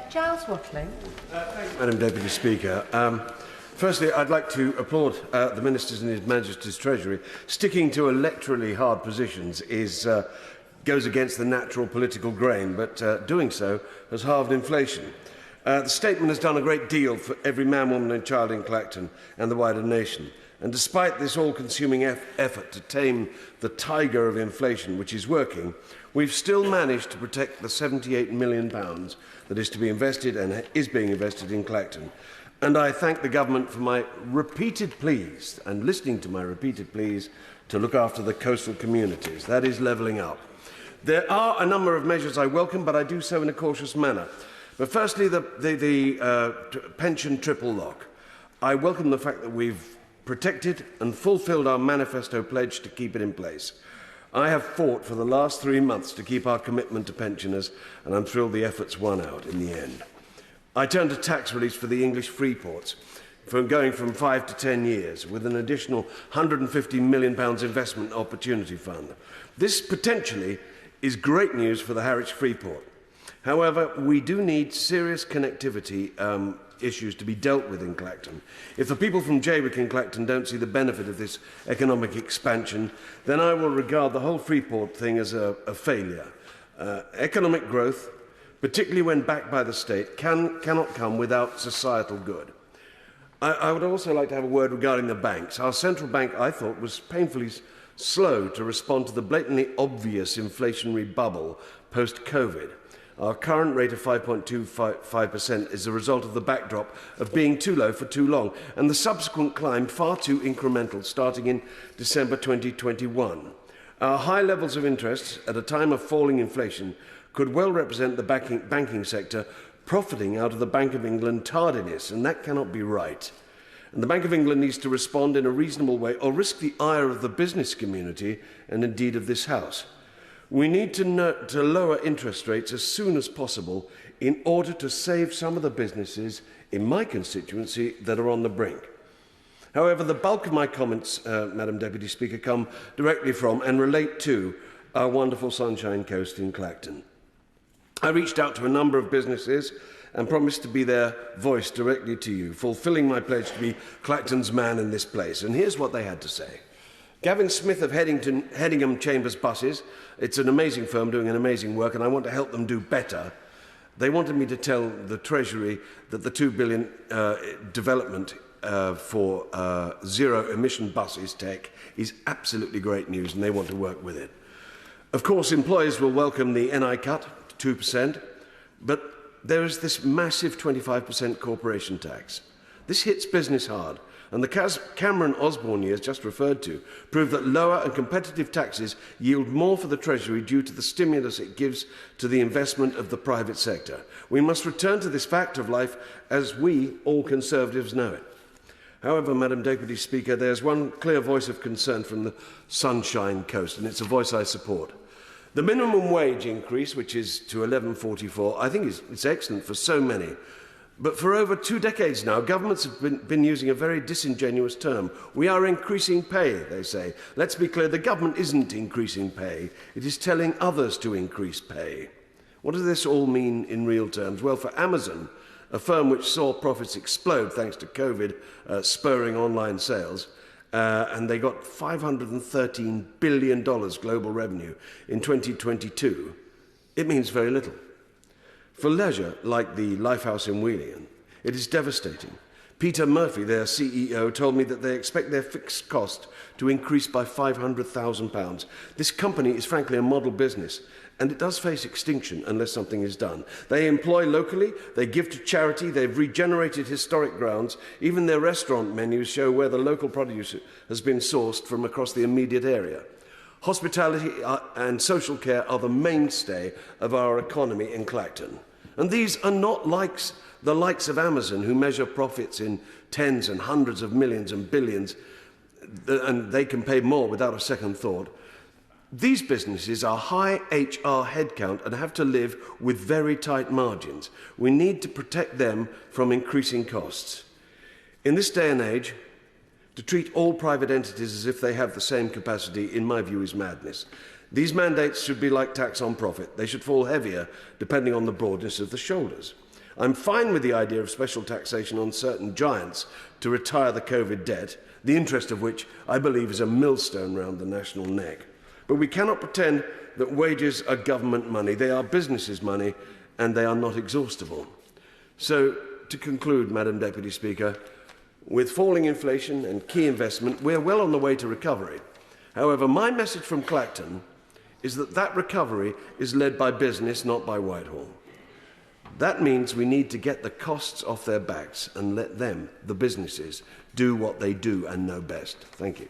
Giles Watling. Thank you, Madam Deputy Speaker. Firstly, I'd like to applaud the Ministers in His Majesty's Treasury. Sticking to electorally hard positions goes against the natural political grain, but doing so has halved inflation. The statement has done a great deal for every man, woman and child in Clacton and the wider nation. And despite this all-consuming effort to tame the tiger of inflation, which is working, we've still managed to protect the £78 million that is to be invested and is being invested in Clacton. And I thank the government for my repeated pleas and listening to my repeated pleas to look after the coastal communities. That is levelling up. There are a number of measures I welcome, but I do so in a cautious manner. But firstly, the pension triple lock. I welcome the fact that we've protected and fulfilled our manifesto pledge to keep it in place. I have fought for the last 3 months to keep our commitment to pensioners, and I'm thrilled the efforts won out in the end. I turn to tax relief for the English free ports, going from 5 to 10 years, with an additional £150 million investment opportunity fund. This potentially is great news for the Harwich Freeport. However, we do need serious connectivity issues to be dealt with in Clacton. If the people from Jaywick and Clacton don't see the benefit of this economic expansion, then I will regard the whole Freeport thing as a failure. Economic growth, particularly when backed by the state, cannot come without societal good. I would also like to have a word regarding the banks. Our central bank, I thought, was painfully slow to respond to the blatantly obvious inflationary bubble post-COVID. Our current rate of 5.25% is a result of the backdrop of being too low for too long, and the subsequent climb far too incremental, starting in December 2021. Our high levels of interest at a time of falling inflation could well represent the banking sector profiting out of the Bank of England tardiness, and that cannot be right. And the Bank of England needs to respond in a reasonable way or risk the ire of the business community and indeed of this House. We need to lower interest rates as soon as possible in order to save some of the businesses in my constituency that are on the brink. However, the bulk of my comments, Madam Deputy Speaker, come directly from and relate to our wonderful Sunshine Coast in Clacton. I reached out to a number of businesses and promised to be their voice directly to you, fulfilling my pledge to be Clacton's man in this place. And here's what they had to say. Gavin Smith of Headingham Chambers Buses, it's an amazing firm doing an amazing work, and I want to help them do better. They wanted me to tell the Treasury that the £2 billion development for zero-emission buses tech is absolutely great news, and they want to work with it. Of course, employers will welcome the NI cut to 2%, but there is this massive 25% corporation tax. This hits business hard, and the Cameron-Osborne years just referred to prove that lower and competitive taxes yield more for the Treasury due to the stimulus it gives to the investment of the private sector. We must return to this fact of life as we, all Conservatives, know it. However, Madam Deputy Speaker, there's one clear voice of concern from the Sunshine Coast, and it's a voice I support. The minimum wage increase, which is to $11.44, I think it's excellent for so many. But for over 2 decades now, governments have been using a very disingenuous term. We are increasing pay, they say. Let's be clear, the government isn't increasing pay. It is telling others to increase pay. What does this all mean in real terms? Well, for Amazon, a firm which saw profits explode thanks to COVID spurring online sales, and they got $513 billion global revenue in 2022, it means very little. For leisure, like the Lifehouse in Wheelian, it is devastating. Peter Murphy, their CEO, told me that they expect their fixed cost to increase by £500,000. This company is frankly a model business, and it does face extinction unless something is done. They employ locally, they give to charity, they've regenerated historic grounds. Even their restaurant menus show where the local produce has been sourced from across the immediate area. Hospitality and social care are the mainstay of our economy in Clacton. And these are not like the likes of Amazon, who measure profits in tens and hundreds of millions and billions, and they can pay more without a second thought. These businesses are high HR headcount and have to live with very tight margins. We need to protect them from increasing costs. In this day and age, to treat all private entities as if they have the same capacity, in my view, is madness. These mandates should be like tax on profit. They should fall heavier depending on the broadness of the shoulders. I'm fine with the idea of special taxation on certain giants to retire the COVID debt, the interest of which I believe is a millstone round the national neck. But we cannot pretend that wages are government money. They are businesses' money, and they are not exhaustible. So, to conclude, Madam Deputy Speaker, with falling inflation and key investment, we're well on the way to recovery. However, my message from Clacton is that recovery is led by business, not by Whitehall. That means we need to get the costs off their backs and let them, the businesses, do what they do and know best. Thank you.